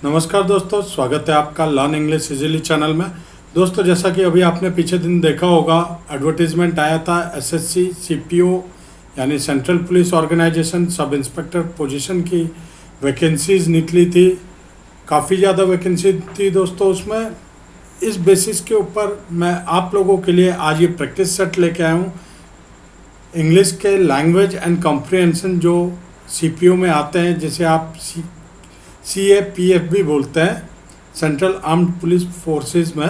नमस्कार दोस्तों, स्वागत है आपका लर्न इंग्लिश इजीली चैनल में। दोस्तों, जैसा कि अभी आपने पीछे दिन देखा होगा, एडवर्टीजमेंट आया था एसएससी सीपीओ यानी central police organisation sub inspector position की वैकेंसीज निकली थी। काफ़ी ज़्यादा वैकेंसी थी दोस्तों उसमें। इस बेसिस के ऊपर मैं आप लोगों के लिए आज ये प्रैक्टिस सेट लेके आया हूँ। इंग्लिश के लैंग्वेज एंड कॉम्प्रिहेंशन जो सीपीओ में आते हैं, जिसे आप CAPF भी बोलते हैं, सेंट्रल आर्म्ड पुलिस फोर्सेस में।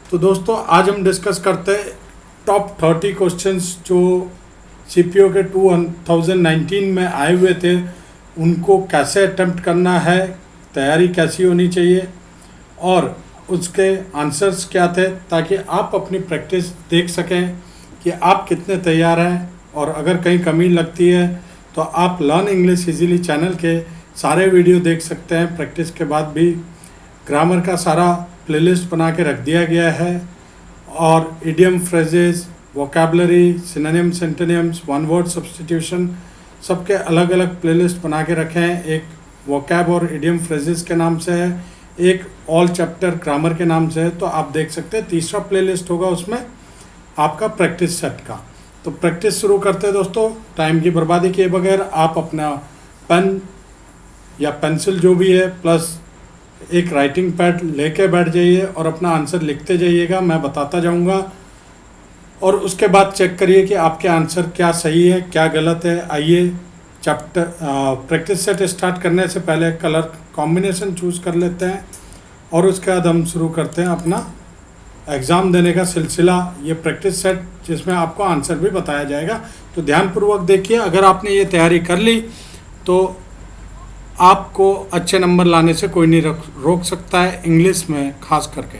तो दोस्तों, आज हम डिस्कस करते हैं टॉप 30 क्वेश्चंस जो सीपीओ के 2019 में आए हुए थे, उनको कैसे अटेम्प्ट करना है, तैयारी कैसी होनी चाहिए और उसके आंसर्स क्या थे, ताकि आप अपनी प्रैक्टिस देख सकें कि आप कितने तैयार हैं। और अगर कहीं कमी लगती है तो आप लर्न इंग्लिश इजीली चैनल के सारे वीडियो देख सकते हैं। प्रैक्टिस के बाद भी ग्रामर का सारा प्लेलिस्ट बना के रख दिया गया है, और idiom, phrases, vocabulary, synonyms, antonyms, one word substitution, सबके अलग अलग प्लेलिस्ट बना के रखे हैं। एक वोकैब और इडियम फ्रेजेस के नाम से है, एक ऑल चैप्टर ग्रामर के नाम से है। तो आप देख सकते हैं, तीसरा प्लेलिस्ट होगा उसमें आपका प्रैक्टिस सेट का। तो प्रैक्टिस शुरू करते हैं दोस्तों, टाइम की बर्बादी किए बगैर। आप अपना पेन या पेंसिल जो भी है प्लस एक राइटिंग पैड लेके बैठ जाइए और अपना आंसर लिखते जाइएगा, मैं बताता जाऊंगा। और उसके बाद चेक करिए कि आपके आंसर क्या सही है क्या गलत है। आइए चैप्टर प्रैक्टिस सेट स्टार्ट करने से पहले कलर कॉम्बिनेशन चूज़ कर लेते हैं, और उसके बाद हम शुरू करते हैं अपना एग्ज़ाम देने का सिलसिला। ये प्रैक्टिस सेट जिसमें आपको आंसर भी बताया जाएगा, तो ध्यानपूर्वक देखिए। अगर आपने ये तैयारी कर ली तो आपको अच्छे नंबर लाने से कोई नहीं रोक सकता है, इंग्लिश में खास करके।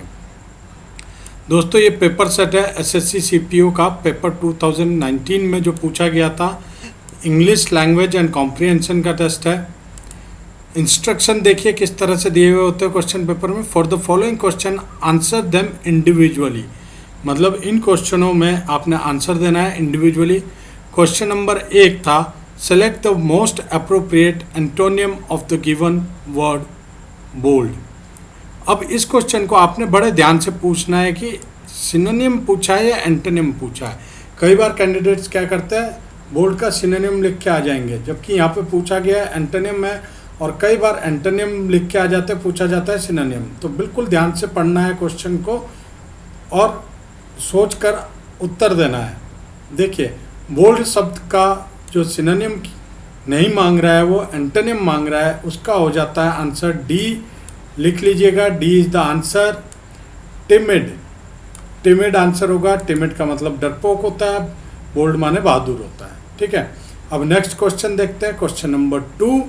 दोस्तों, ये पेपर सेट है एसएससी सीपीओ का, पेपर 2019 में जो पूछा गया था, इंग्लिश लैंग्वेज एंड कॉम्प्रिहेंशन का टेस्ट है। इंस्ट्रक्शन देखिए किस तरह से दिए हुए होते हैं क्वेश्चन पेपर में। For the following question answer them individually, मतलब इन क्वेश्चनों में आपने आंसर देना है इंडिविजुअली। क्वेश्चन नंबर 1 था, select the most appropriate antonym of the given word bold. अब इस क्वेश्चन को आपने बड़े ध्यान से पूछना है कि सिनोनियम पूछा है या एंटोनियम पूछा है। कई बार कैंडिडेट्स क्या करते हैं, बोल्ड का सिनोनियम लिख के आ जाएंगे, जबकि यहाँ पे पूछा गया है एंटोनियम है, और कई बार एंटोनियम लिख के आ जाते हैं, पूछा जाता है सिनोनियम। तो बिल्कुल ध्यान से पढ़ना है क्वेश्चन को और सोचकर उत्तर देना है। देखिए, बोल्ड शब्द का जो सिनोनिम नहीं मांग रहा है, वो एंटोनिम मांग रहा है, उसका हो जाता है आंसर डी। लिख लीजिएगा, D is the answer. Timid, timid answer होगा। टिमिड का मतलब डरपोक होता है, बोल्ड माने बहादुर होता है। ठीक है, अब नेक्स्ट क्वेश्चन देखते हैं। Question number 2,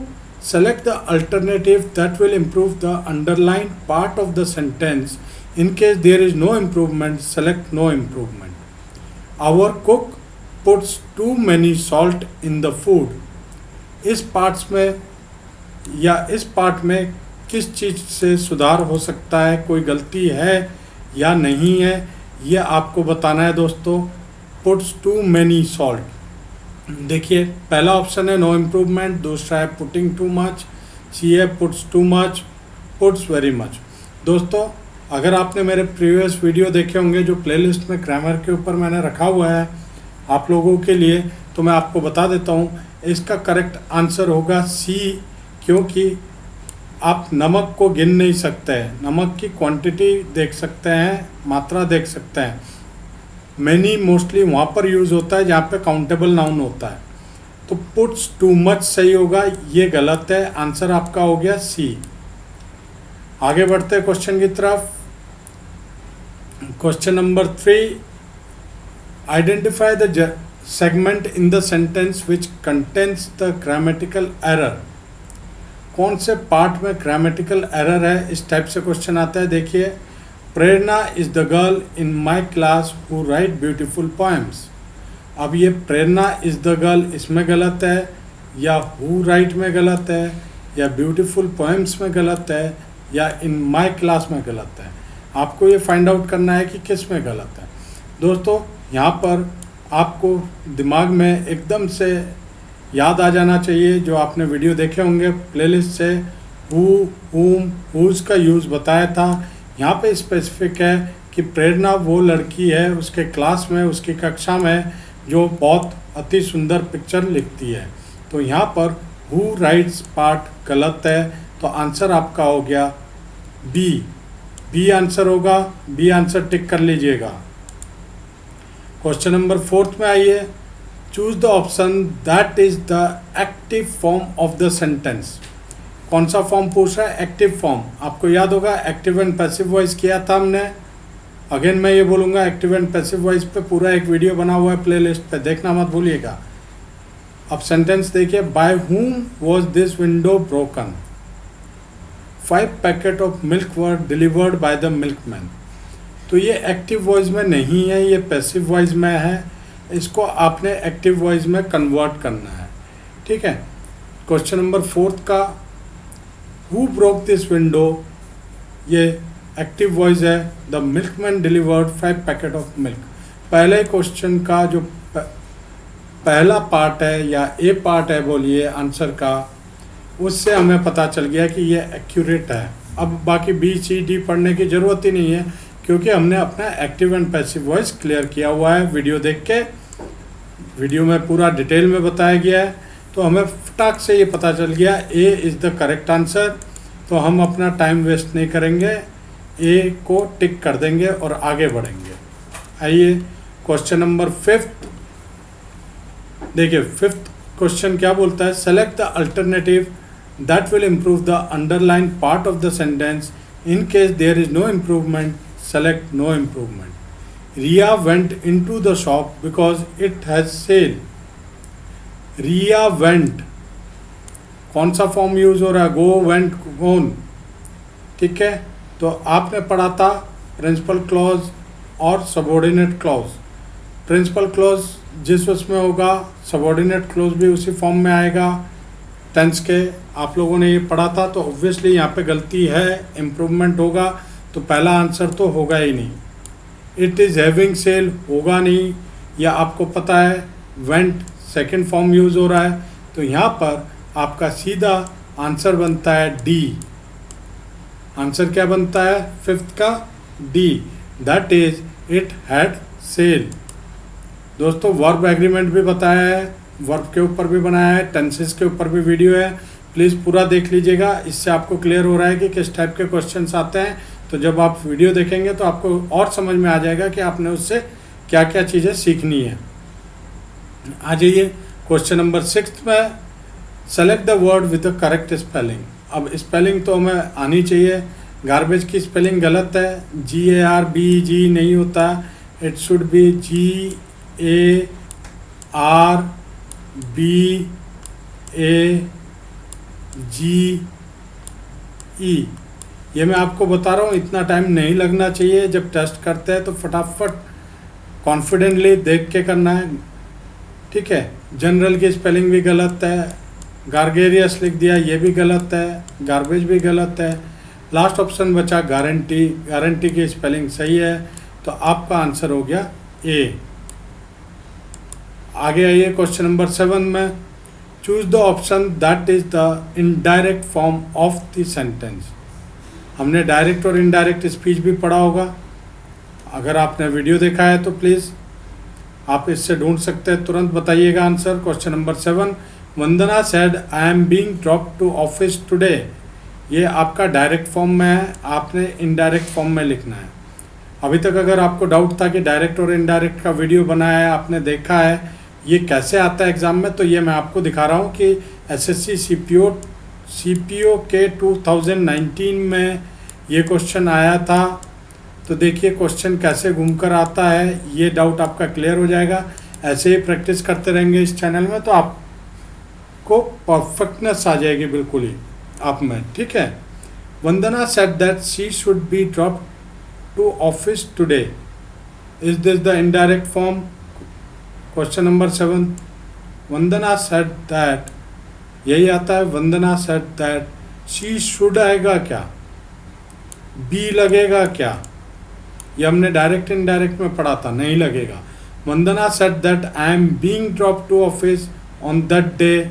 select the alternative that will improve the underline part of the sentence. In case there is no improvement, select no improvement. Our cook puts too many salt in the food। इस parts में या इस part में किस चीज़ से सुधार हो सकता है, कोई गलती है या नहीं है, ये आपको बताना है दोस्तों। puts too many salt, देखिए पहला ऑप्शन है नो इम्प्रूवमेंट, दूसरा है पुटिंग टू मच, सी है puts too much, puts very much. दोस्तों, अगर आपने मेरे प्रीवियस वीडियो देखे होंगे जो प्लेलिस्ट में ग्रामर के ऊपर मैंने रखा हुआ है आप लोगों के लिए, तो मैं आपको बता देता हूँ, इसका करेक्ट आंसर होगा सी, क्योंकि आप नमक को गिन नहीं सकते हैं, नमक की क्वांटिटी देख सकते हैं, मात्रा देख सकते हैं। मैनी मोस्टली वहाँ पर यूज़ होता है जहाँ पे काउंटेबल नाउन होता है। तो पुट्स टू मच सही होगा, ये गलत है। आंसर आपका हो गया सी। आगे बढ़ते हैं क्वेश्चन की तरफ। Question number 3, identify the segment in the sentence which contains the grammatical error। कौन से पार्ट में ग्रामेटिकल एरर है, इस टाइप से क्वेश्चन आता है। देखिए, Prerna is the girl in my class who write beautiful poems. अब ये प्रेरणा इज द गर्ल इसमें गलत है, या हु राइट में गलत है, या ब्यूटीफुल पोएम्स में गलत है, या इन माई क्लास में गलत है। आपको ये फाइंड आउट करना है कि किस में गलत है। दोस्तों, यहाँ पर आपको दिमाग में एकदम से याद आ जाना चाहिए, जो आपने वीडियो देखे होंगे प्लेलिस्ट से, हु, whom, whose का यूज़ बताया था। यहाँ पे स्पेसिफिक है कि प्रेरणा वो लड़की है उसके क्लास में, उसकी कक्षा में, जो बहुत अति सुंदर पिक्चर लिखती है। तो यहाँ पर हु राइट्स पार्ट गलत है, तो आंसर आपका हो गया बी आंसर होगा। बी आंसर टिक कर लीजिएगा। क्वेश्चन नंबर 4 में आइए। Choose the option that is the active form of the sentence. कौन सा फॉर्म पूछ रहा है? Active form. आपको याद होगा एक्टिव एंड पैसिव वॉइस किया था हमने। अगेन मैं ये बोलूँगा, एक्टिव एंड पैसिव वॉइस पे पूरा एक वीडियो बना हुआ है प्लेलिस्ट पे, देखना मत भूलिएगा। अब सेंटेंस देखिए, by whom was this window broken? 5 packet of milk were delivered by the milkman. तो ये एक्टिव वॉइस में नहीं है, ये पैसिव वॉइस में है। इसको आपने एक्टिव वॉइस में कन्वर्ट करना है, ठीक है। क्वेश्चन नंबर 4 का हु ब्रोक दिस विंडो, ये एक्टिव वॉइस है। The milkman delivered 5 packet of milk. पहले क्वेश्चन का जो पहला पार्ट है या ए पार्ट है बोलिए आंसर का, उससे हमें पता चल गया कि ये एक्यूरेट है। अब बाकी बी सी डी पढ़ने की ज़रूरत ही नहीं है, क्योंकि हमने अपना active and passive voice clear किया हुआ है वीडियो देख के। वीडियो में पूरा डिटेल में बताया गया है, तो हमें फटाक से ये पता चल गया A is the correct answer. तो हम अपना टाइम वेस्ट नहीं करेंगे, ए को टिक कर देंगे और आगे बढ़ेंगे। आइए क्वेश्चन नंबर 5 देखिए। 5th क्वेश्चन क्या बोलता है? Select the alternative that will improve the underline part of the sentence. In case there is no improvement, select no improvement. Riya went into the shop because it has sale. Riya went, कौन सा form use हो रहा है? गो, went, गोन, ठीक है। तो आपने पढ़ा था प्रिंसिपल क्लॉज और सबऑर्डिनेट क्लॉज। प्रिंसिपल क्लॉज जिस उसमें होगा, सबऑर्डिनेट क्लॉज भी उसी फॉर्म में आएगा टेंस के। आप लोगों ने ये पढ़ा था, तो ऑब्वियसली यहाँ पे गलती है, इम्प्रूवमेंट होगा, तो पहला आंसर तो होगा ही नहीं। इट इज़ हैविंग सेल होगा नहीं, या आपको पता है वेंट सेकंड फॉर्म यूज़ हो रहा है, तो यहाँ पर आपका सीधा आंसर बनता है डी। आंसर क्या बनता है 5th का? D, that is it had sale. दोस्तों वर्ब एग्रीमेंट भी बताया है, वर्ब के ऊपर भी बनाया है, टेंसेस के ऊपर भी वीडियो है, प्लीज़ पूरा देख लीजिएगा। इससे आपको क्लियर हो रहा है कि किस टाइप के क्वेश्चंस आते हैं। तो जब आप वीडियो देखेंगे तो आपको और समझ में आ जाएगा कि आपने उससे क्या क्या चीज़ें सीखनी है। आ जाइए क्वेश्चन नंबर 6 में। Select the word with the correct spelling. अब स्पेलिंग तो हमें आनी चाहिए। गार्बेज की स्पेलिंग गलत है, GARBEG नहीं होता, इट शुड बी GARBAGE। ये मैं आपको बता रहा हूँ, इतना टाइम नहीं लगना चाहिए। जब टेस्ट करते हैं तो फटाफट कॉन्फिडेंटली देख के करना है, ठीक है। जनरल की स्पेलिंग भी गलत है, गार्गेरियस लिख दिया, ये भी गलत है, गार्बेज भी गलत है। लास्ट ऑप्शन बचा गारंटी, गारंटी की स्पेलिंग सही है, तो आपका आंसर हो गया ए। आगे आइए क्वेश्चन नंबर 7 में। Choose the option that is the indirect form of the sentence. हमने डायरेक्ट और इनडायरेक्ट स्पीच भी पढ़ा होगा। अगर आपने वीडियो देखा है तो प्लीज़ आप इससे ढूंढ सकते हैं, तुरंत बताइएगा answer. Question number 7, Vandana said I am being drop to office today. ये आपका डायरेक्ट फॉर्म में है, आपने इनडायरेक्ट फॉर्म में लिखना है। अभी तक अगर आपको डाउट था कि डायरेक्ट और इनडायरेक्ट का वीडियो बनाया है, आपने देखा है ये कैसे आता है एग्ज़ाम में, तो ये मैं आपको दिखा रहा हूँ कि SSC CPO के 2019 में ये क्वेश्चन आया था। तो देखिए क्वेश्चन कैसे घूमकर आता है, ये डाउट आपका क्लियर हो जाएगा। ऐसे ही प्रैक्टिस करते रहेंगे इस चैनल में, तो आपको परफेक्टनेस आ जाएगी बिल्कुल ही आप में, ठीक है। Vandana said that she should be drop to office today. Is this the indirect form? Question number 7, Vandana said that, यही आता है। Vandana said that, she should आएगा क्या, बी लगेगा क्या? ये हमने डायरेक्ट इनडायरेक्ट में पढ़ा था, नहीं लगेगा। Vandana said that I am being drop to office on that day,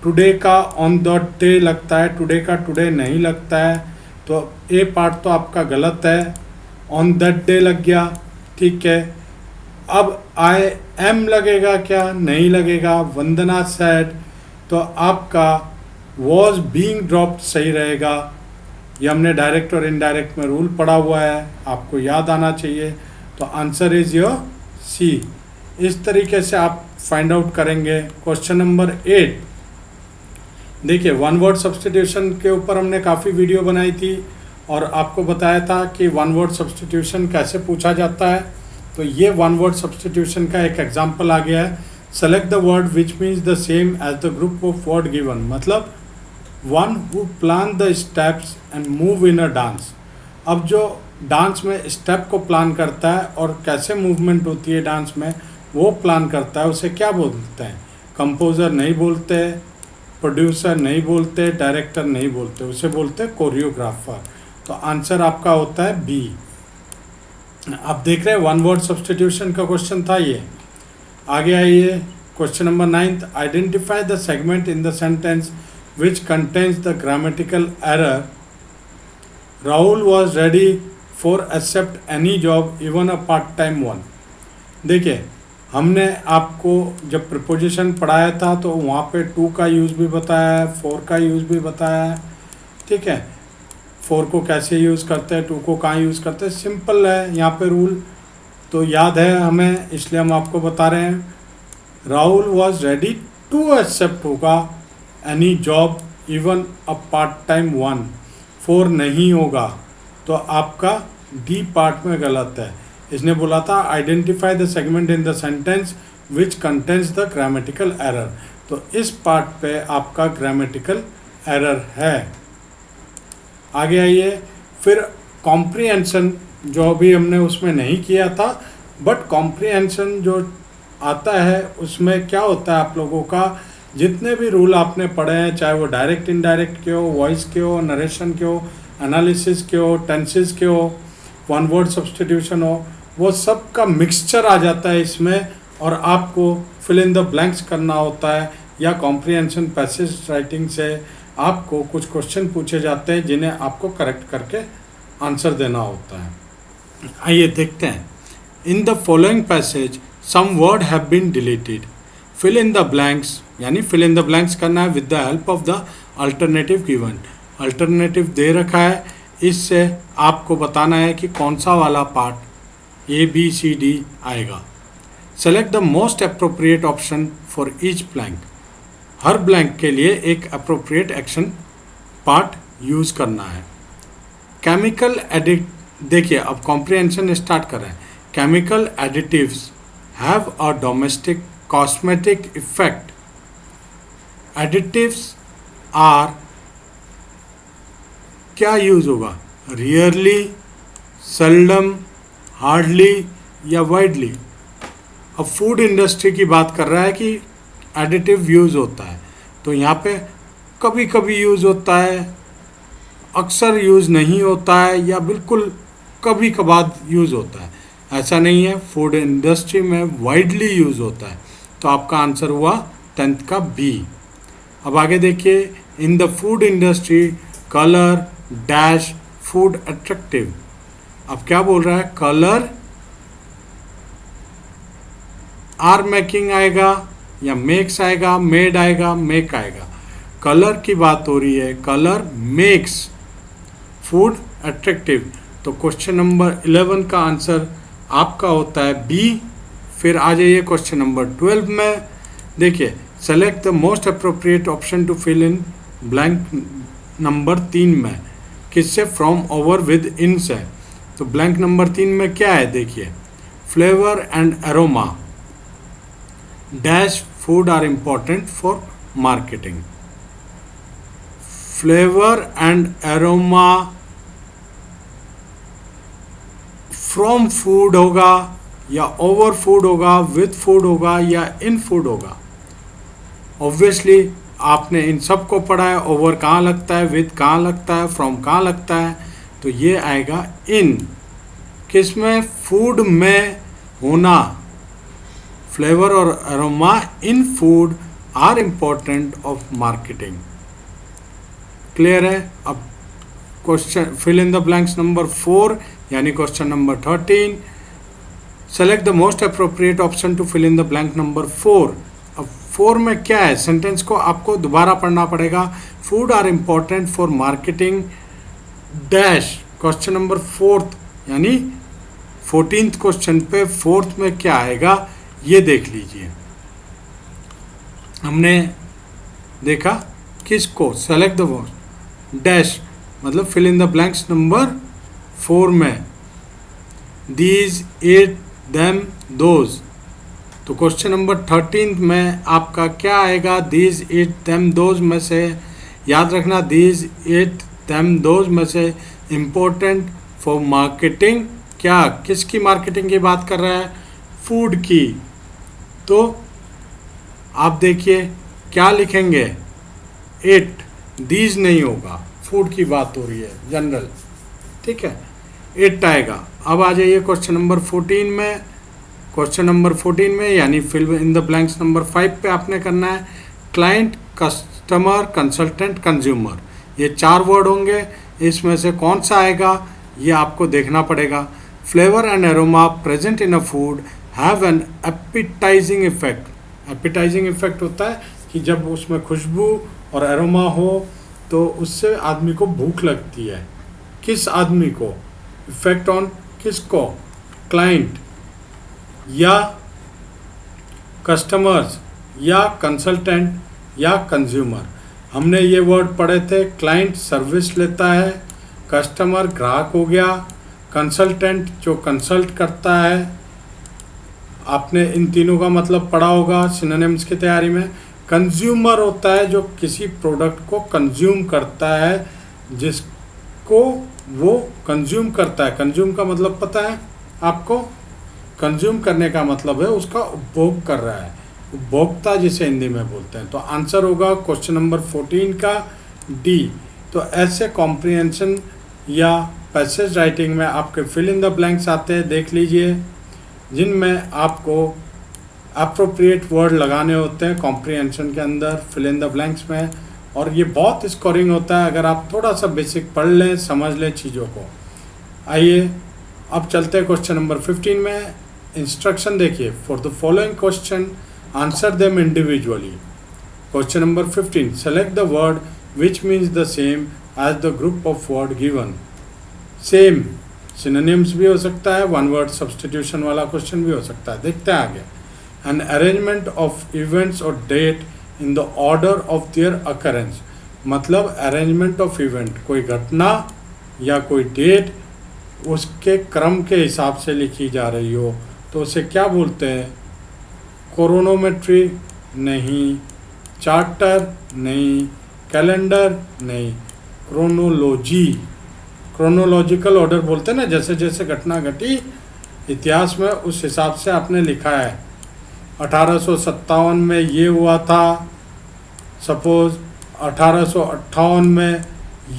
today का ऑन द डे लगता है, टुडे का टुडे नहीं लगता है, तो ए पार्ट तो आपका गलत है, ऑन दैट डे लग गया, ठीक है। अब आई एम लगेगा क्या? नहीं लगेगा। वंदना सेड, तो आपका वॉज बीइंग ड्रॉप्ड सही रहेगा। ये हमने डायरेक्ट और इनडायरेक्ट में रूल पढ़ा हुआ है, आपको याद आना चाहिए। तो आंसर इज योर सी। इस तरीके से आप फाइंड आउट करेंगे। क्वेश्चन नंबर 8 देखिए, वन वर्ड सब्स्टिट्यूशन के ऊपर हमने काफ़ी वीडियो बनाई थी और आपको बताया था कि वन वर्ड सब्स्टिट्यूशन कैसे पूछा जाता है। तो ये वन वर्ड सब्स्टिट्यूशन का एक एग्जांपल आ गया है। Select the word which means the same as the group of word given, मतलब one who plan the steps and move in a dance. अब जो डांस में स्टेप को प्लान करता है और कैसे मूवमेंट होती है डांस में वो प्लान करता है, उसे क्या बोलते हैं? कंपोज़र नहीं बोलते, प्रोड्यूसर नहीं बोलते, डायरेक्टर नहीं बोलते, उसे बोलते हैं कोरियोग्राफर। तो आंसर आपका होता है बी। आप देख रहे हैं वन वर्ड सब्स्टिट्यूशन का क्वेश्चन था ये। आगे आइए, question number 9, identify the segment in the sentence which contains the grammatical error. Rahul was ready for accept any job even a part time one. देखिए, हमने आपको जब प्रिपोजिशन पढ़ाया था तो वहाँ पे टू का यूज़ भी बताया है, फोर का यूज़ भी बताया है, ठीक है। फोर को कैसे यूज़ करते हैं, टू को कहाँ यूज़ करते हैं, सिंपल है यहाँ पे रूल, तो याद है हमें, इसलिए हम आपको बता रहे हैं। Rahul was ready to accept होगा any job even a part time one, for नहीं होगा, तो आपका डी पार्ट में गलत है। इसने बोला था identify the segment in the sentence which contains the grammatical error, तो इस पार्ट पे आपका ग्रामेटिकल एरर है। आगे आइए, फिर कॉम्प्रिहेंशन जो अभी हमने उसमें नहीं किया था, बट कॉम्प्रिहेंशन जो आता है उसमें क्या होता है, आप लोगों का जितने भी रूल आपने पढ़े हैं, चाहे वो डायरेक्ट इनडायरेक्ट के हो, वॉइस के हो, नरेशन के हो, एनालिसिस के हो, टेंसेस के हो, वन वर्ड सब्स्टिट्यूशन हो, वो सब का मिक्सचर आ जाता है इसमें, और आपको फिल इन द ब्लैंक्स करना होता है, या कॉम्प्रिहेंशन पैसेज राइटिंग से आपको कुछ क्वेश्चन पूछे जाते हैं जिन्हें आपको करेक्ट करके आंसर देना होता है। आइए देखते हैं। In the following passage some word have been deleted, fill in the blanks, यानी फिल इन द ब्लैंक्स करना है with the help of the alternative given. Alternative दे रखा है, इससे आपको बताना है कि कौन सा वाला part A B C D आएगा। Select the most appropriate option for each blank, हर ब्लैंक के लिए एक अप्रोप्रिएट एक्शन पार्ट यूज़ करना है। केमिकल एडिट, देखिए अब कॉम्प्रिहेंशन स्टार्ट कर रहे हैं। Chemical additives have a domestic cosmetic effect. Additives are, क्या यूज़ होगा? रियरली, सेल्डम, हार्डली या वाइडली। अब फूड इंडस्ट्री की बात कर रहा है कि एडिटिव यूज़ होता है, तो यहाँ पे कभी कभी यूज़ होता है, अक्सर यूज़ नहीं होता है, या बिल्कुल कभी कभार यूज़ होता है, ऐसा नहीं है। फूड इंडस्ट्री में वाइडली यूज़ होता है, तो आपका आंसर हुआ 10th का बी। अब आगे देखिए, in the food industry colour dash food attractive. अब क्या बोल रहा है? कलर आर मेकिंग आएगा या मेक्स आएगा, मेड आएगा, मेक आएगा। कलर की बात हो रही है, कलर मेक्स फूड अट्रैक्टिव, तो क्वेश्चन नंबर 11 का आंसर आपका होता है बी। फिर आ जाइए क्वेश्चन नंबर 12 में। देखिए, select the most appropriate option to fill in blank number 3 में, किससे? फ्रॉम, ओवर, विद, इन से। तो ब्लैंक नंबर 3 में क्या है? देखिए, flavour and aroma dash food are important for marketing. Flavour and aroma from food होगा या ओवर फूड होगा, विद फूड होगा या इन फूड होगा। ऑब्वियसली आपने इन सब को पढ़ा है, ओवर कहाँ लगता है, विद कहाँ लगता है, फ्रॉम कहाँ लगता है, तो ये आएगा इन। किस में? फूड में होना। फ्लेवर और aroma in food are important of marketing. Clear है? अब question fill in the blanks number 4 यानी question number 13। Select the most appropriate option to fill in the blank number 4। अब 4 में क्या है? सेंटेंस को आपको दोबारा पढ़ना पड़ेगा। Food are important for marketing dash. Question number 4 यानी 14th क्वेश्चन पे 4th में क्या आएगा ये देख लीजिए। हमने देखा किसको? सेलेक्ट द वर्ड डैश मतलब fill in the blanks number 4 में दीज, इट, देम, दोज। तो क्वेश्चन नंबर 13 में आपका क्या आएगा? दीज, इट, देम, दोज में से याद रखना, दीज, इट, देम, दोज में से इम्पोर्टेंट फॉर मार्केटिंग। क्या किसकी मार्केटिंग की बात कर रहा है? फूड की। तो आप देखिए क्या लिखेंगे? इट, दीज नहीं होगा, फूड की बात हो रही है जनरल, ठीक है, इट आएगा। अब आ जाइए क्वेश्चन नंबर 14 में। क्वेश्चन नंबर 14 में यानी fill in the blanks number 5 पे आपने करना है क्लाइंट, कस्टमर, कंसल्टेंट, कंज्यूमर। ये 4 वर्ड होंगे, इसमें से कौन सा आएगा ये आपको देखना पड़ेगा। Flavour and aroma present in a food have an appetising effect. Appetising effect होता है कि जब उसमें खुशबू और एरोमा हो तो उससे आदमी को भूख लगती है। किस आदमी को? इफेक्ट ऑन किसको? क्लाइंट या कस्टमर्स या कंसल्टेंट या कंज्यूमर। हमने ये वर्ड पढ़े थे। क्लाइंट सर्विस लेता है, कस्टमर ग्राहक हो गया, कंसल्टेंट जो कंसल्ट करता है। आपने इन तीनों का मतलब पढ़ा होगा सिनोनिम्स की तैयारी में। कंज्यूमर होता है जो किसी प्रोडक्ट को कंज्यूम करता है, जिसको वो कंज्यूम करता है। कंज्यूम का मतलब पता है आपको? कंज्यूम करने का मतलब है उसका उपभोग कर रहा है, उपभोक्ता जिसे हिंदी में बोलते हैं। तो आंसर होगा क्वेश्चन नंबर 14 का डी। तो ऐसे कॉम्प्रिहेंशन या पैसेज राइटिंग में आपके फिल इन द ब्लैंक्स आते हैं, देख लीजिए, जिनमें आपको अप्रोप्रिएट वर्ड लगाने होते हैं कॉम्प्रिहेंशन के अंदर फिल इन द ब्लैंक्स में। और ये बहुत स्कोरिंग होता है अगर आप थोड़ा सा बेसिक पढ़ लें, समझ लें चीज़ों को। आइए अब चलते हैं क्वेश्चन नंबर 15 में। इंस्ट्रक्शन देखिए, for the following question answer them individually. Question number 15, select the word which means the same as the group of word given. Same synonyms भी हो सकता है, वन वर्ड सब्सटीट्यूशन वाला क्वेश्चन भी हो सकता है। देखते हैं आगे। एन अरेंजमेंट ऑफ इवेंट्स और date in the order of their occurrence. मतलब अरेंजमेंट ऑफ इवेंट, कोई घटना या कोई डेट उसके क्रम के हिसाब से लिखी जा रही हो तो उसे क्या बोलते हैं? क्रोनोमेट्री नहीं, चार्टर नहीं, कैलेंडर नहीं, क्रोनोलॉजी, क्रोनोलॉजिकल ऑर्डर बोलते हैं ना। जैसे जैसे घटना घटी इतिहास में उस हिसाब से आपने लिखा है। 1857 में ये हुआ था, सपोज 1858 में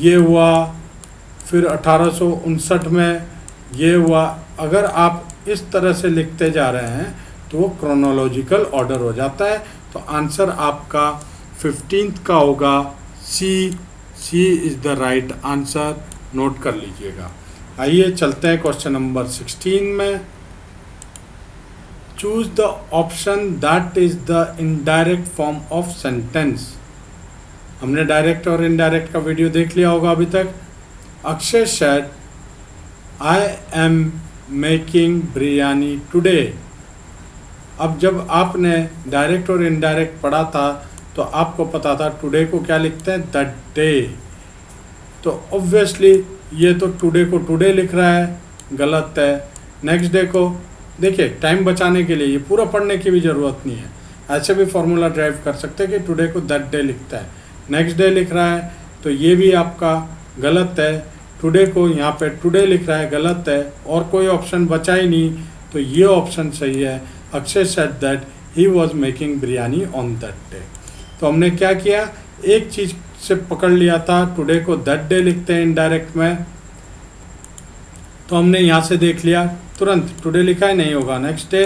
ये हुआ, फिर 1859 में ये हुआ। अगर आप इस तरह से लिखते जा रहे हैं तो वो क्रोनोलॉजिकल ऑर्डर हो जाता है। तो आंसर आपका 15th का होगा C. C is the right answer, note कर लीजिएगा। आइए चलते हैं क्वेश्चन नंबर 16 में। Choose the option that is the indirect form of sentence. हमने डायरेक्ट और इनडायरेक्ट का वीडियो देख लिया होगा अभी तक। Akshay said I am making biryani today. अब जब आपने डायरेक्ट और इनडायरेक्ट पढ़ा था तो आपको पता था टुडे को क्या लिखते हैं? That day. तो ऑब्वियसली ये तो टुडे को टुडे लिख रहा है, गलत है। नेक्स्ट डे को देखिए, टाइम बचाने के लिए ये पूरा पढ़ने की भी ज़रूरत नहीं है, ऐसे भी फॉर्मूला ड्राइव कर सकते हैं कि टुडे को दैट डे लिखता है, नेक्स्ट डे लिख रहा है तो ये भी आपका गलत है। टुडे को यहाँ पे टुडे लिख रहा है, गलत है। और कोई ऑप्शन बचा ही नहीं तो ये ऑप्शन सही है। Akshay said that he was making biryani on that day. तो हमने क्या किया, एक चीज़ से पकड़ लिया था, टुडे को दैट डे लिखते हैं इनडायरेक्ट में, तो हमने यहाँ से देख लिया तुरंत टुडे लिखा है, नहीं होगा। नेक्स्ट डे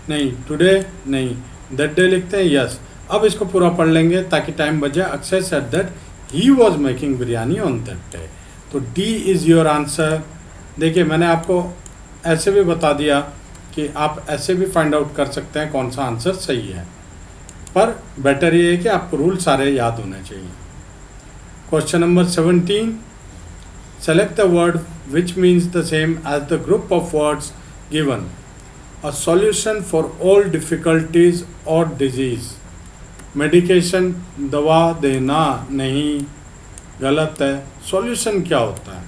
नहीं, टुडे नहीं, दैट डे लिखते हैं, यस। अब इसको पूरा पढ़ लेंगे ताकि टाइम बच जाए। Akshay said that he was making biryani on that day. तो डी इज़ योर आंसर। देखिए मैंने आपको ऐसे भी बता दिया कि आप ऐसे भी फाइंड आउट कर सकते हैं कौन सा आंसर सही है, पर बेटर ये है कि आपको रूल सारे याद होने चाहिए। Question number 17, select the word which means the same as the group of words given. A solution for all difficulties और डिजीज़। मेडिकेशन दवा देना नहीं, गलत है। सॉल्यूशन क्या होता है?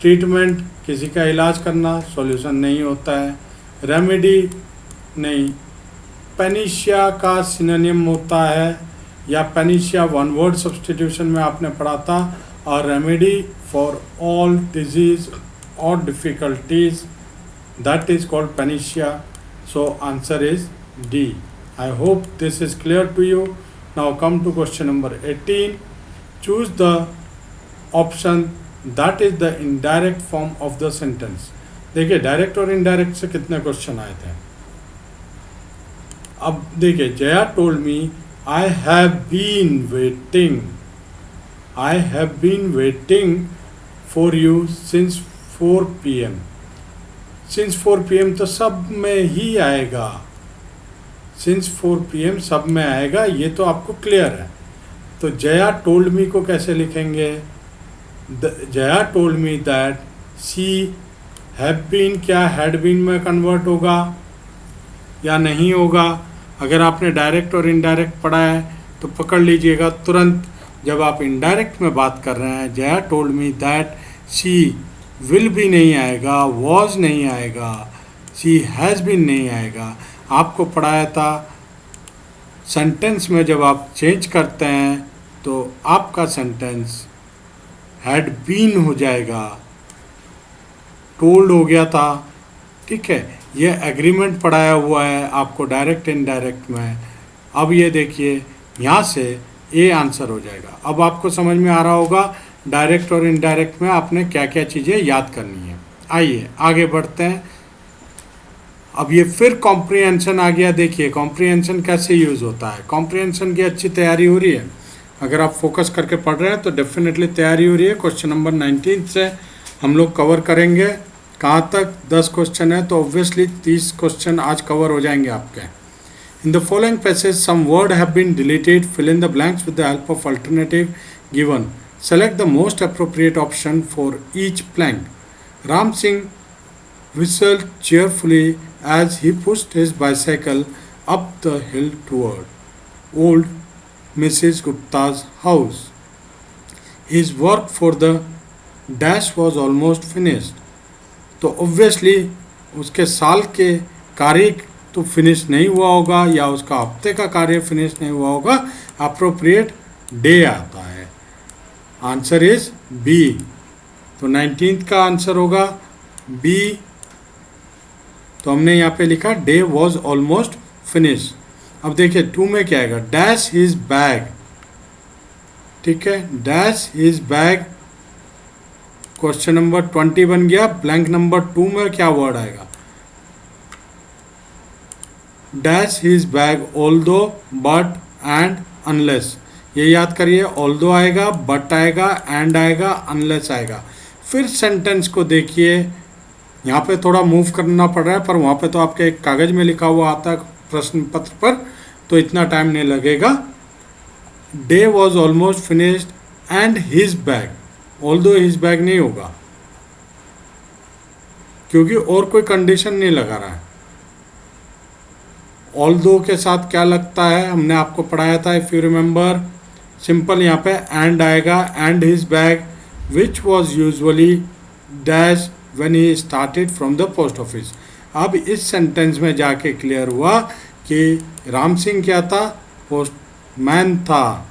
ट्रीटमेंट किसी का इलाज करना सॉल्यूशन नहीं होता है। रेमेडी नहीं। पेनिशिया का सिनोनिम होता है, या पेनिशिया वन वर्ड सब्सटीट्यूशन में आपने पढ़ा था, और रेमेडी फॉर ऑल डिजीज और difficulties, that is called panacea. So answer is D. I hope this is clear to you. Now come to question number 18. Choose the option that is the indirect form of the sentence. देखिए direct और indirect से कितने question आए थे। अब देखिए, Jaya told me I have been waiting, I have been waiting for you since 4 PM। Since 4 PM तो सब में ही आएगा, सिंस 4 PM सब में आएगा, ये तो आपको क्लियर है। तो जया टोल्ड मी को कैसे लिखेंगे? Jaya told me that she have been, क्या हैड बीन में कन्वर्ट होगा या नहीं होगा? अगर आपने डायरेक्ट और इनडायरेक्ट पढ़ा है तो पकड़ लीजिएगा तुरंत। जब आप इनडायरेक्ट में बात कर रहे हैं, Jaya told me that she will भी नहीं आएगा, वॉज नहीं आएगा, शी हैज़ बीन नहीं आएगा। आपको पढ़ाया था सेंटेंस में जब आप चेंज करते हैं तो आपका सेंटेंस हैड बीन हो जाएगा, टोल्ड हो गया था, ठीक है। ये एग्रीमेंट पढ़ाया हुआ है आपको डायरेक्ट इनडायरेक्ट में। अब ये देखिए यहाँ से ए आंसर हो जाएगा। अब आपको समझ में आ रहा होगा डायरेक्ट और इनडायरेक्ट में आपने क्या क्या चीज़ें याद करनी है। आइए आगे बढ़ते हैं। अब ये फिर कॉम्प्रिहेंशन आ गया। देखिए कॉम्प्रिहेंशन कैसे यूज़ होता है। कॉम्प्रिहेंशन की अच्छी तैयारी हो रही है, अगर आप फोकस करके पढ़ रहे हैं तो डेफिनेटली तैयारी हो रही है। क्वेश्चन नंबर 19 से हम लोग कवर करेंगे। कहाँ तक? 10 क्वेश्चन है तो ऑब्वियसली 30 क्वेश्चन आज कवर हो जाएंगे आपके। In the following passage some word have been deleted, fill in the blanks with the help of alternative given, select the most appropriate option for each blank. Ram Singh whistled cheerfully as he pushed his bicycle up the hill toward old Mrs. Gupta's house. His work for the dash was almost finished. तो obviously उसके साल के कार्य तो finish नहीं हुआ होगा या उसका हफ्ते का कार्य फिनिश नहीं हुआ होगा। अप्रोप्रिएट डे आता है। Answer is B. तो 19th का आंसर होगा बी। तो हमने यहाँ पे लिखा डे वॉज ऑलमोस्ट फिनिश। अब देखिए 2 में क्या आएगा? डैश हिज बैग, ठीक है, dash his bag. Question number 20 बन गया। ब्लैंक नंबर 2 में क्या वर्ड आएगा? Dash his bag although, but, and, unless. ये याद करिए, ऑल्दो आएगा, बट आएगा, एंड आएगा, अनलेस आएगा। फिर सेंटेंस को देखिए, यहाँ पे थोड़ा मूव करना पड़ रहा है पर वहाँ पे तो आपके एक कागज़ में लिखा हुआ आता है प्रश्न पत्र पर, तो इतना टाइम नहीं लगेगा। Day was almost finished and his bag, although his bag नहीं होगा क्योंकि और कोई कंडीशन नहीं लगा रहा है। ऑल्दो के साथ क्या लगता है हमने आपको पढ़ाया था, इफ़ यू रिमेंबर। सिंपल यहाँ पे एंड आएगा, and his bag which was usually dash when he started from the post office। अब इस सेंटेंस में जाके क्लियर हुआ कि राम सिंह क्या था? पोस्टमैन था,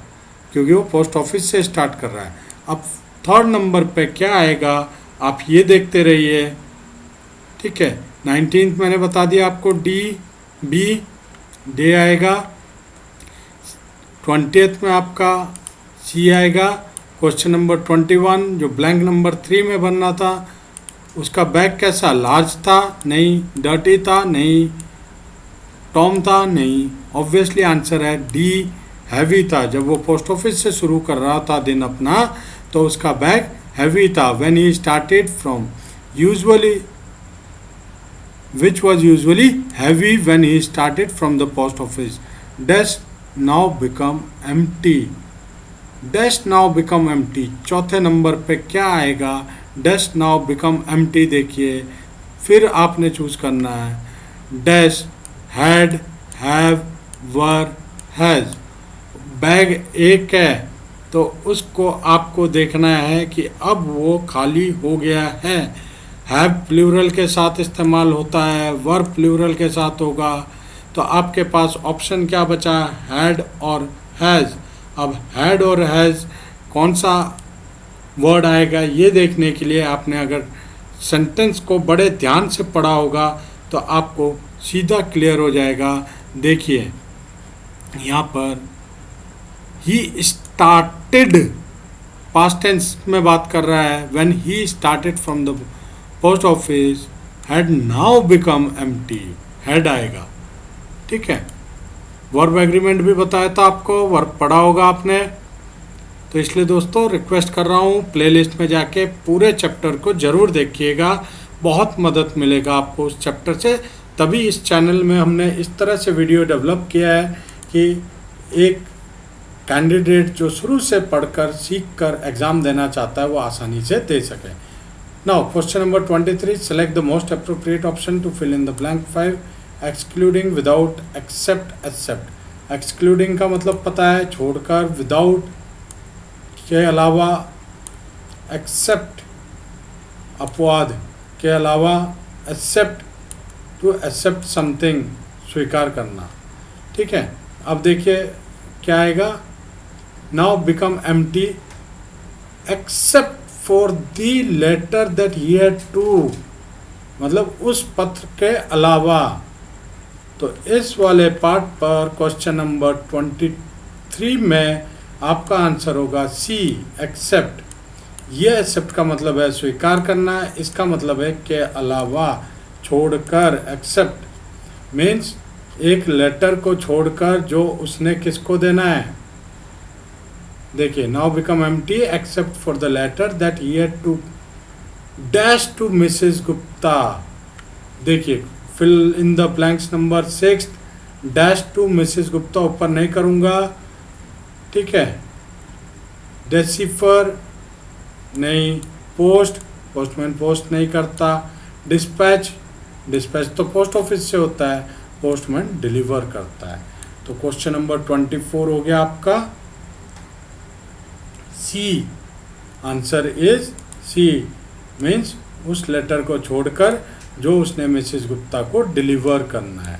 क्योंकि वो पोस्ट ऑफिस से स्टार्ट कर रहा है। अब 3rd नंबर पे क्या आएगा आप ये देखते रहिए, ठीक है। 19th मैंने बता दिया आपको डी, बी, डे आएगा। 20th में आपका सी आएगा। क्वेश्चन नंबर 21 जो ब्लैंक नंबर 3 में बनना था, उसका बैग कैसा? लार्ज था? नहीं। डर्टी था? नहीं। टॉम था? नहीं। ऑब्वियसली आंसर है डी, हैवी था। जब वो पोस्ट ऑफिस से शुरू कर रहा था दिन अपना, तो उसका बैग हैवी था। When he started from usually, which was usually heavy when he started from the post office, dash now become empty, dash now become empty। चौथे नंबर पे क्या आएगा? dash now become empty। देखिए फिर आपने choose करना है dash had, have, were, has। Bag एक है तो उसको आपको देखना है कि अब वो खाली हो गया है। हैव प्लूरल के साथ इस्तेमाल होता है, वर्ब प्लूरल के साथ होगा। तो आपके पास ऑप्शन क्या बचा? हैड और हैज़। अब हैड और हैज़ कौन सा वर्ड आएगा ये देखने के लिए आपने अगर सेंटेंस को बड़े ध्यान से पढ़ा होगा तो आपको सीधा क्लियर हो जाएगा। देखिए यहाँ पर ही स्टार्टेड, पास्ट टेंस में बात कर रहा है। When he started from the post office had now become empty, had आएगा। ठीक है, वर्ब एग्रीमेंट भी बताया था आपको, वर्ब पढ़ा होगा आपने। तो इसलिए दोस्तों रिक्वेस्ट कर रहा हूँ प्लेलिस्ट में जाके पूरे चैप्टर को ज़रूर देखिएगा, बहुत मदद मिलेगा आपको उस चैप्टर से। तभी इस चैनल में हमने इस तरह से वीडियो डेवलप किया है कि एक कैंडिडेट जो शुरू से पढ़कर सीख कर एग्ज़ाम देना चाहता है वो आसानी से दे सके। Now question number 23, select the most appropriate option to fill in the blank 5 excluding, without, except, except. Excluding का मतलब पता है, छोड़कर, विदाउट के अलावा, एक्सेप्ट अपवाद के अलावा, एक्सेप्ट टू एक्सेप्ट समथिंग स्वीकार करना। ठीक है, अब देखिए क्या आएगा? Now become empty except for the letter that he had to, मतलब उस पत्र के अलावा। तो इस वाले पार्ट पर क्वेश्चन नंबर 23 में आपका आंसर होगा सी, एक्सेप्ट। ये एक्सेप्ट का मतलब है स्वीकार करना, इसका मतलब है के अलावा, छोड़कर। एक्सेप्ट मीन्स एक लेटर को छोड़कर जो उसने किसको देना है। देखिए now become empty except for the letter that he had to dash to Mrs Gupta. देखिए fill in the blanks number 6, dash to Mrs Gupta ऊपर नहीं करूँगा। ठीक है, डेसिफर नहीं, पोस्ट, पोस्टमैन पोस्ट नहीं करता। डिस्पैच, डिस्पैच तो पोस्ट ऑफिस से होता है, पोस्टमैन डिलीवर करता है। तो क्वेश्चन नंबर 24 हो गया आपका सी, आंसर इज सी, मीन्स उस लेटर को छोड़कर जो उसने मिसेस गुप्ता को डिलीवर करना है।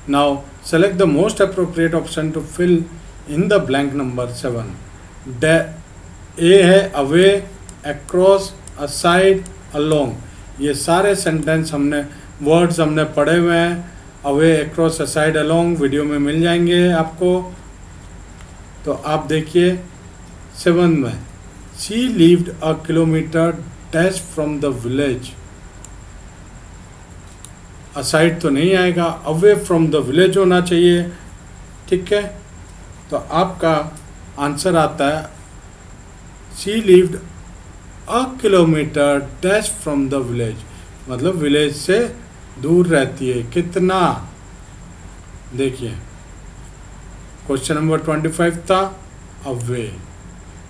Now select the most appropriate option to fill in the blank number 7। A है अवे, अक्रॉस, असाइड, अलोंग। ये सारे सेंटेंस हमने वर्ड्स हमने पढ़े हुए हैं। Away, across, aside, along video में मिल जाएंगे आपको। तो आप देखिए 7 में, she lived a kilometre dash from the village. Aside तो नहीं आएगा, अवे फ्रॉम द विलेज होना चाहिए। ठीक है, तो आपका आंसर आता है she lived a kilometre dash from the village, मतलब विलेज से दूर रहती है, कितना। देखिए क्वेश्चन नंबर 25 था अवे,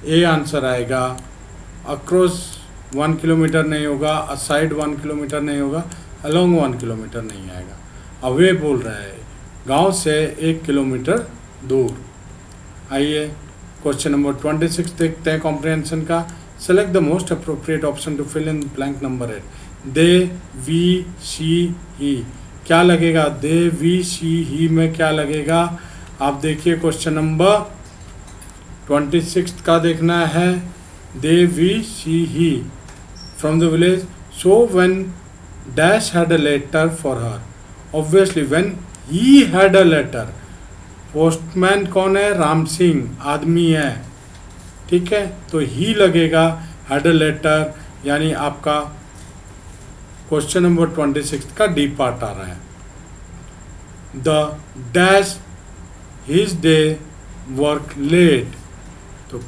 ए आंसर आएगा। अक्रॉस 1 किलोमीटर नहीं होगा, असाइड 1 किलोमीटर नहीं होगा, अलोंग 1 किलोमीटर नहीं आएगा। अवे बोल रहा है गांव से 1 किलोमीटर दूर। आइए क्वेश्चन नंबर 26 देखते हैं कॉम्प्रिहेंशन का। Select the most appropriate option to fill in blank number 8। They, we, she, he. क्या लगेगा? दे, वी, शी, ही में क्या लगेगा? आप देखिए क्वेश्चन नंबर 26 का देखना है। They, we, she, he from the village. So when dash had a letter for her, obviously when he had a letter. Postman कौन है? राम सिंह, आदमी है। ठीक है, तो ही लगेगा, हैड अ लेटर, यानी आपका क्वेश्चन नंबर 26 का डी पार्ट आ रहा है। The dash his day work late. तो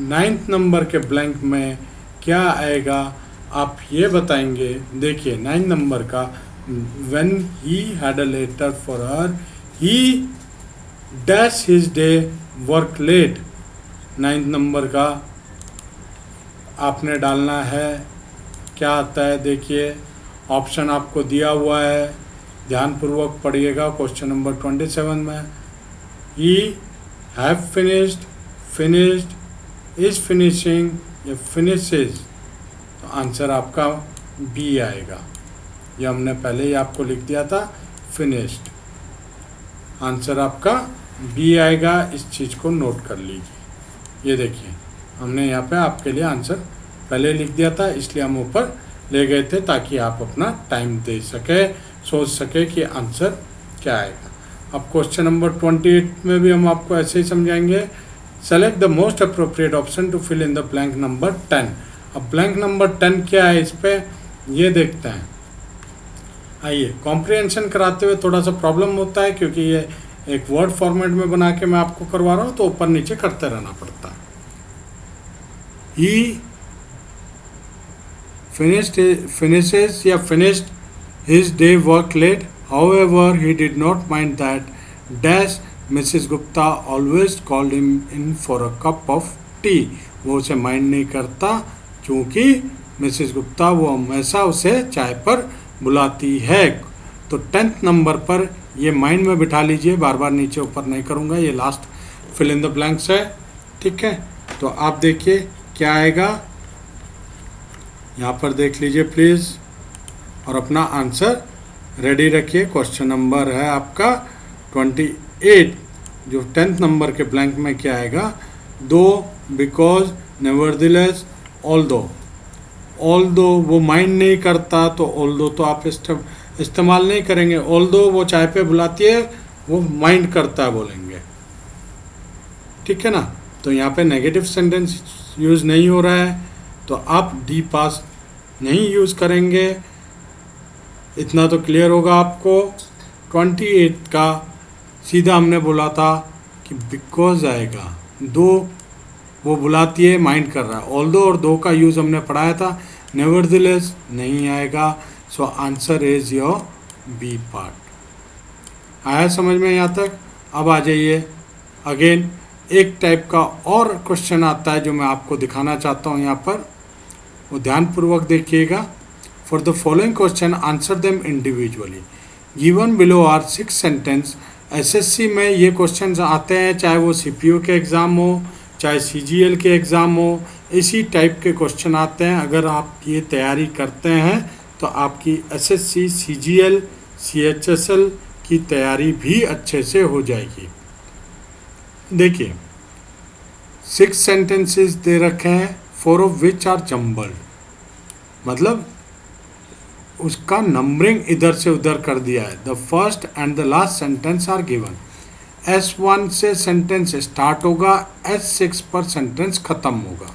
9th नंबर के ब्लैंक में क्या आएगा आप ये बताएंगे। देखिए 9 नंबर का when he had a letter for her he dash his day work late। 9th number का आपने डालना है क्या आता है। देखिए ऑप्शन आपको दिया हुआ है, ध्यानपूर्वक पढ़िएगा। क्वेश्चन नंबर 27 में he have finished, finished, is finishing या फिनिशेज। तो आंसर आपका बी आएगा। ये हमने पहले ही आपको लिख दिया था फिनिश्ड। आंसर आपका बी आएगा। इस चीज़ को नोट कर लीजिए। ये देखिए हमने यहाँ पे आपके लिए आंसर पहले लिख दिया था, इसलिए हम ऊपर ले गए थे ताकि आप अपना टाइम दे सके, सोच सके कि आंसर क्या आएगा। अब क्वेश्चन नंबर 28 में भी हम आपको ऐसे ही समझाएंगे। Select the most appropriate option to fill in the blank number 10। अब ब्लैंक नंबर 10 क्या है इस पे ये देखते हैं। आइए, कॉम्प्रिहेंशन कराते हुए थोड़ा सा प्रॉब्लम होता है क्योंकि ये एक वर्ड फॉर्मेट में बना के मैं आपको करवा रहा हूँ, तो ऊपर नीचे करते रहना पड़ता है। ही finishes या finished his day work late, however he did not mind that dash Mrs. Gupta always called him in for a cup of tea। वो उसे माइंड नहीं करता क्योंकि मिसेस गुप्ता वो हमेशा उसे चाय पर बुलाती है। तो 10th नंबर पर ये माइंड में बिठा लीजिए, बार बार नीचे ऊपर नहीं करूँगा, ये last fill in the blanks है। ठीक है, तो आप देखिए क्या आएगा, यहाँ पर देख लीजिए प्लीज़ और अपना आंसर रेडी रखिए। क्वेश्चन नंबर है आपका 28, जो 10th नंबर के ब्लैंक में क्या आएगा। दो, बिकॉज, नेवरदिलेस, ऑल्दो वो माइंड नहीं करता, तो ऑल्दो तो आप इस्तेमाल नहीं करेंगे। ऑल्दो वो चाय पे बुलाती है, वो माइंड करता है बोलेंगे। ठीक है ना, तो यहाँ पे नेगेटिव सेंटेंस यूज़ नहीं हो रहा है, तो आप डी पास नहीं यूज़ करेंगे। इतना तो क्लियर होगा आपको। 28 का सीधा हमने बोला था कि बिकॉज आएगा, दो वो बुलाती है माइंड कर रहा है। ऑल्दो और दो का यूज़ हमने पढ़ाया था। नेवरदिलेस नहीं आएगा, so answer is your B part. आया समझ में यहाँ तक? अब आ जाइए अगेन, एक टाइप का और क्वेश्चन आता है जो मैं आपको दिखाना चाहता हूँ यहाँ पर, वो ध्यानपूर्वक देखिएगा। For the following question answer them individually. Given below are 6 sentence. SSC में ये क्वेश्चन आते हैं, चाहे वो सीपीओ के एग्ज़ाम हो, चाहे सीजीएल के एग्ज़ाम हो, इसी टाइप के क्वेश्चन आते हैं। अगर आप ये तैयारी करते हैं तो आपकी एसएससी, सीजीएल, सीएचएसएल की तैयारी भी अच्छे से हो जाएगी। देखिए 6 सेंटेंसेस दे रखे हैं, 4 ऑफ विच आर जम्बल्ड, मतलब उसका नंबरिंग इधर से उधर कर दिया है। The first and the last sentence are given. S1 से सेंटेंस स्टार्ट होगा, S6 पर सेंटेंस खत्म होगा।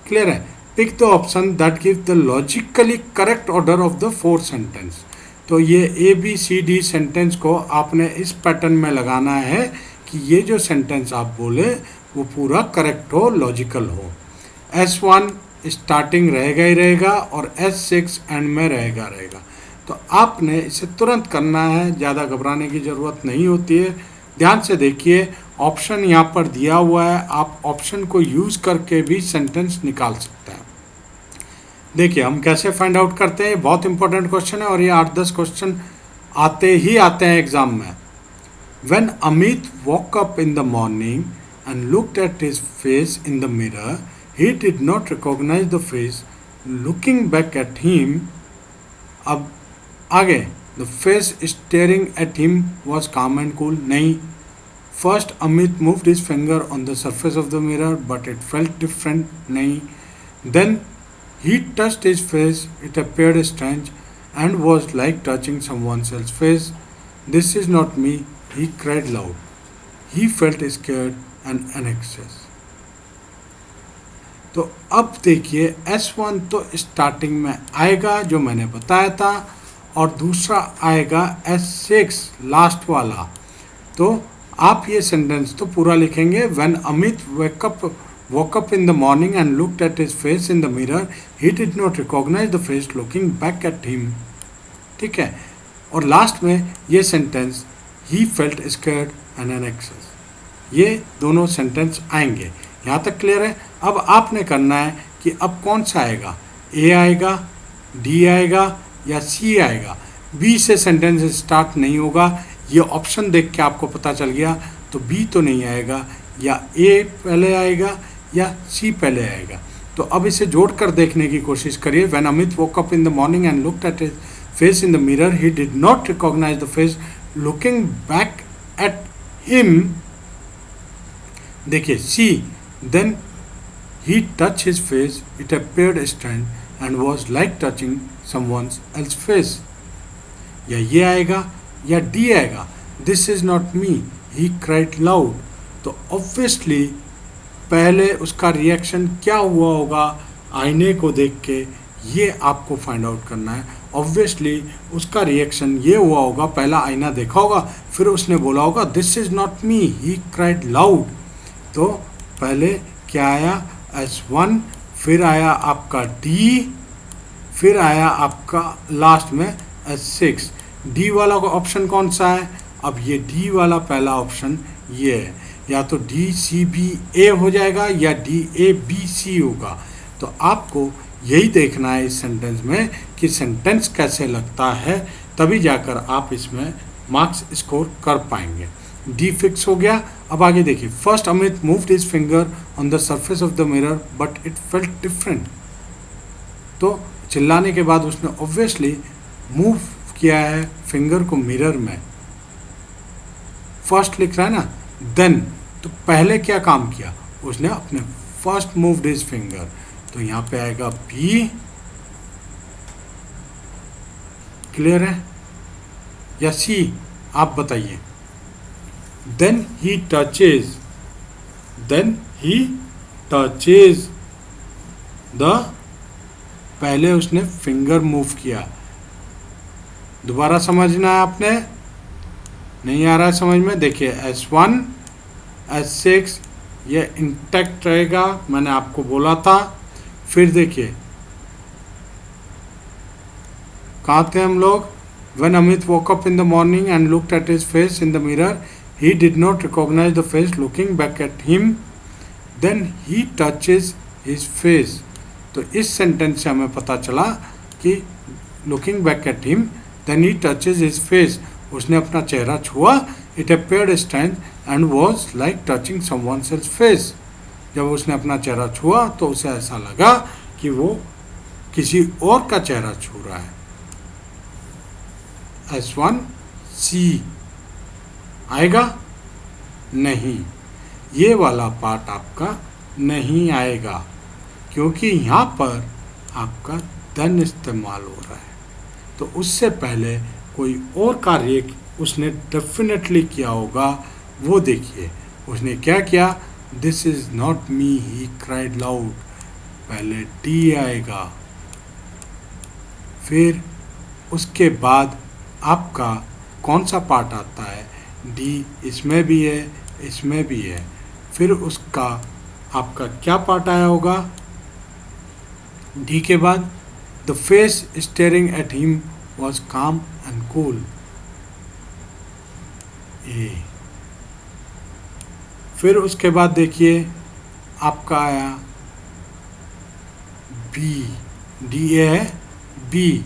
क्लियर है? Pick the option that give the logically correct order of the 4 sentence. तो ये ABCD सेंटेंस को आपने इस पैटर्न में लगाना है कि ये जो सेंटेंस आप बोले वो पूरा करेक्ट हो, लॉजिकल हो। S1 स्टार्टिंग रहेगा ही रहेगा और S6 एंड में रहेगा। तो आपने इसे तुरंत करना है, ज़्यादा घबराने की ज़रूरत नहीं होती है। ध्यान से देखिए, ऑप्शन यहाँ पर दिया हुआ है, आप ऑप्शन को यूज़ करके भी सेंटेंस निकाल सकते हैं। देखिए हम कैसे फाइंड आउट करते हैं, बहुत इंपॉर्टेंट क्वेश्चन है और ये 8-10 क्वेश्चन आते हैं एग्ज़ाम में। When Amit woke up in the morning and looked at his face in the mirror, he did not recognize the face. Looking back at him, अब आगे, the face staring at him was calm and cool. नहीं. First Amit moved his finger on the surface of the mirror, but it felt different. नहीं. Then he touched his face. It appeared strange and was like touching someone else's face. This is not me. He cried loud. He felt scared and anxious. तो अब देखिए S1 तो starting में आएगा जो मैंने बताया था, और दूसरा आएगा S6 लास्ट वाला। तो आप ये सेंटेंस तो पूरा लिखेंगे, when Amit woke up in the morning and looked at his face in the mirror, he did not recognize the face looking back at him. ठीक है, और लास्ट में ये sentence he felt scared and anxious, ये दोनों sentence आएंगे। यहाँ तक क्लियर है। अब आपने करना है कि अब कौन सा आएगा, ए आएगा, डी आएगा या सी आएगा। बी से सेंटेंस स्टार्ट नहीं होगा, ये ऑप्शन देख के आपको पता चल गया, तो बी तो नहीं आएगा, या ए पहले आएगा या सी पहले आएगा। तो अब इसे जोड़कर देखने की कोशिश करिए। When Amit woke up in the morning and looked at his face in the mirror, he did not recognise the face looking back at him. देखिए C, then he touch his face, it appeared strange and was like touching someone else face. या ये आएगा या D आएगा, this is not me, he cried loud. तो obviously पहले उसका reaction क्या हुआ होगा आईने को देख के, ये आपको फाइंड आउट करना है। ऑब्वियसली उसका रिएक्शन ये हुआ होगा, पहला आईना देखा होगा, फिर उसने बोला होगा this is not me, he cried loud. तो पहले क्या आया, S1, फिर आया आपका D, फिर आया आपका लास्ट में S6। डी वाला ऑप्शन कौन सा है, अब ये डी वाला पहला ऑप्शन ये है, या तो डी सी बी ए हो जाएगा या डी ए बी सी होगा। तो आपको यही देखना है इस सेंटेंस में कि सेंटेंस कैसे लगता है, तभी जाकर आप इसमें मार्क्स स्कोर कर पाएंगे। डी फिक्स हो गया। अब आगे देखिए, first Amit moved his finger on the surface of the mirror but it felt different. तो चिल्लाने के बाद उसने ऑब्वियसली मूव किया है फिंगर को मिरर में, फर्स्ट लिख रहा है ना, देन, तो पहले क्या काम किया उसने, अपने फर्स्ट मूव्ड हिज फिंगर, तो यहाँ पे आएगा बी। क्लियर है या सी, आप बताइए। Then he touches, then he touches the, पहले उसने फिंगर मूव किया। दोबारा समझना है आपने, नहीं आ रहा है समझ में, देखिए S1 S6 ये इंटैक्ट रहेगा, मैंने आपको बोला था। फिर देखिए कहाँ थे हम लोग, when Amit woke up in the morning and looked at his face in the mirror, he did not recognise the face looking back at him, then he touches his face. तो इस सेंटेंस से हमें पता चला कि looking back at him, then he touches his face, उसने अपना चेहरा छुआ, it appeared strange and was like touching someone else face. जब उसने अपना चेहरा छुआ तो उसे ऐसा लगा कि वो किसी और का चेहरा छू रहा है। S1 C आएगा नहीं, ये वाला पार्ट आपका नहीं आएगा, क्योंकि यहाँ पर आपका देन इस्तेमाल हो रहा है। तो उससे पहले कोई और कार्य उसने डेफिनेटली किया होगा, वो देखिए। उसने क्या किया, this is not me, he cried loud, पहले डी आएगा, फिर उसके बाद आपका कौन सा पार्ट आता है, डी, इसमें भी है, इसमें भी है, फिर उसका आपका क्या पार्ट आया होगा डी के बाद, the face staring at him was काम एंड कूल, ए। फिर उसके बाद देखिए आपका आया बी, डी ए है B,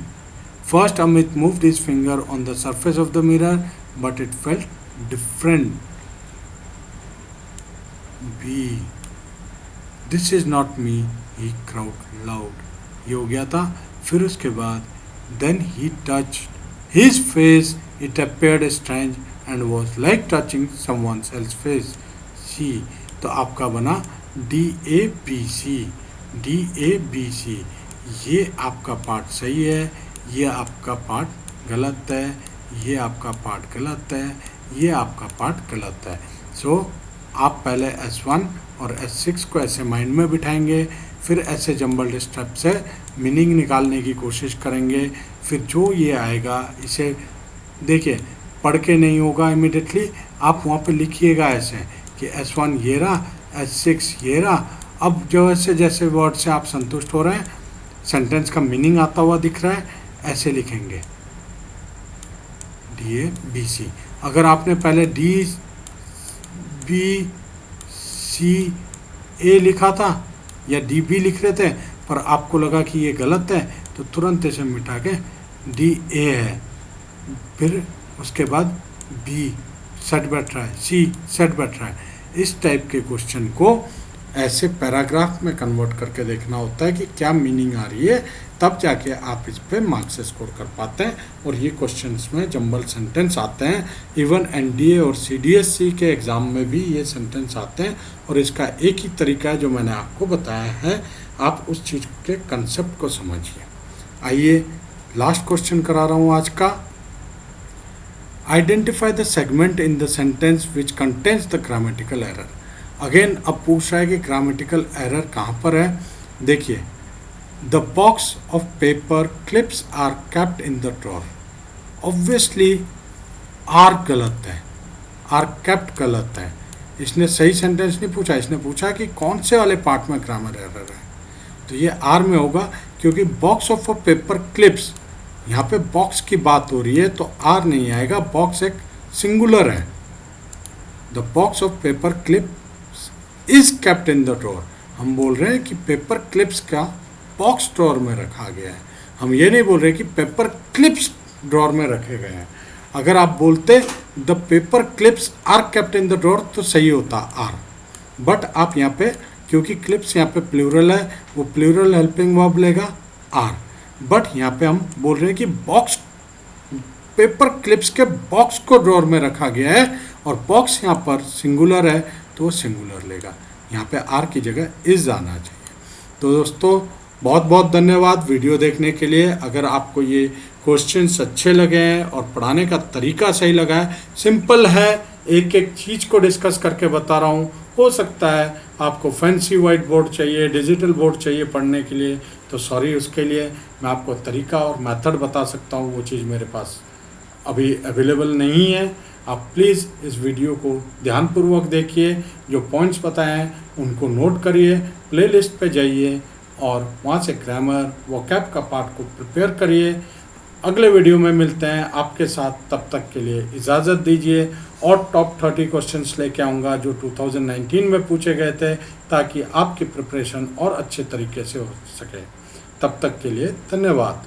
first Amit moved his finger on the surface of the mirror but it felt different, B, this is not me, he crowd loud, ये हो गया था। फिर उसके बाद then he touch his face, it appeared strange and was like touching someone else face, C. तो आपका बना DABC, DABC। ये आपका पार्ट सही है, ये आपका पार्ट गलत है, ये आपका पार्ट गलत है, ये आपका पार्ट गलत है। सो आप पहले S1 और S6 को ऐसे माइंड में बिठाएंगे, फिर ऐसे जंबल्ड स्टेप से मीनिंग निकालने की कोशिश करेंगे। फिर जो ये आएगा इसे देखिए, पढ़ के नहीं होगा इमिडिएटली, आप वहाँ पे लिखिएगा ऐसे कि S1 ये रहा, S6 ये रहा। अब जो ऐसे जैसे वर्ड से आप संतुष्ट हो रहे हैं, सेंटेंस का मीनिंग आता हुआ दिख रहा है, ऐसे लिखेंगे DABC। अगर आपने पहले DBCA लिखा था या DB लिख रहे थे पर आपको लगा कि ये गलत है, तो तुरंत इसे मिटा के DA है, फिर उसके बाद B सेट बैठ रहा है, C सेट बैठ रहा है। इस टाइप के क्वेश्चन को ऐसे पैराग्राफ में कन्वर्ट करके देखना होता है कि क्या मीनिंग आ रही है, तब जाके आप इस पे मार्क्स स्कोर कर पाते हैं। और ये क्वेश्चंस में जंबल सेंटेंस आते हैं, इवन NDA और CDSC के एग्ज़ाम में भी ये सेंटेंस आते हैं। और इसका एक ही तरीका है जो मैंने आपको बताया है, आप उस चीज़ के कंसेप्ट को समझिए। आइए लास्ट क्वेश्चन करा रहा हूँ आज का। Identify the segment in the sentence which contains the grammatical error. Again अब पूछ रहा है कि ग्रामेटिकल एरर कहाँ पर है। देखिए, the box of paper clips are kept in the drawer. Obviously are गलत है, आर केप्ट गलत है। इसने सही सेंटेंस नहीं पूछा, इसने पूछा कि कौन से वाले पार्ट में ग्रामर एरर है, तो ये आर में होगा, क्योंकि box of a paper clips, यहाँ पे बॉक्स की बात हो रही है तो आर नहीं आएगा, बॉक्स एक सिंगुलर है। The box of paper clip is kept in the drawer. हम बोल रहे हैं कि पेपर क्लिप्स का बॉक्स ड्रॉर में रखा गया है, हम ये नहीं बोल रहे कि पेपर क्लिप्स ड्रॉर में रखे गए हैं। अगर आप बोलते the paper clips are kept in the drawer तो सही होता आर, बट आप यहाँ पे क्योंकि क्लिप्स यहाँ पे प्लूरल है, वो प्लूरल हेल्पिंग वर्ब लेगा आर। बट यहाँ पे हम बोल रहे हैं कि बॉक्स, पेपर क्लिप्स के बॉक्स को ड्रॉर में रखा गया है और बॉक्स यहाँ पर सिंगुलर है तो सिंगुलर लेगा, यहाँ पे आर की जगह इज आना चाहिए। तो दोस्तों बहुत बहुत धन्यवाद वीडियो देखने के लिए। अगर आपको ये क्वेश्चंस अच्छे लगे हैं और पढ़ाने का तरीका सही लगा है, सिंपल है, एक एक चीज़ को डिस्कस करके बता रहा हूँ। हो सकता है आपको फैंसी वाइट बोर्ड चाहिए, डिजिटल बोर्ड चाहिए पढ़ने के लिए, तो सॉरी उसके लिए, मैं आपको तरीका और मेथड बता सकता हूँ, वो चीज़ मेरे पास अभी अवेलेबल नहीं है। आप प्लीज़ इस वीडियो को ध्यानपूर्वक देखिए, जो पॉइंट्स बताए हैं उनको नोट करिए, प्लेलिस्ट पे जाइए और वहाँ से ग्रामर वोकैब का पार्ट को प्रिपेयर करिए। अगले वीडियो में मिलते हैं आपके साथ, तब तक के लिए इजाज़त दीजिए। और टॉप 30 क्वेश्चंस लेके आऊँगा जो 2019 में पूछे गए थे, ताकि आपकी प्रिपरेशन और अच्छे तरीके से हो सके। तब तक के लिए धन्यवाद।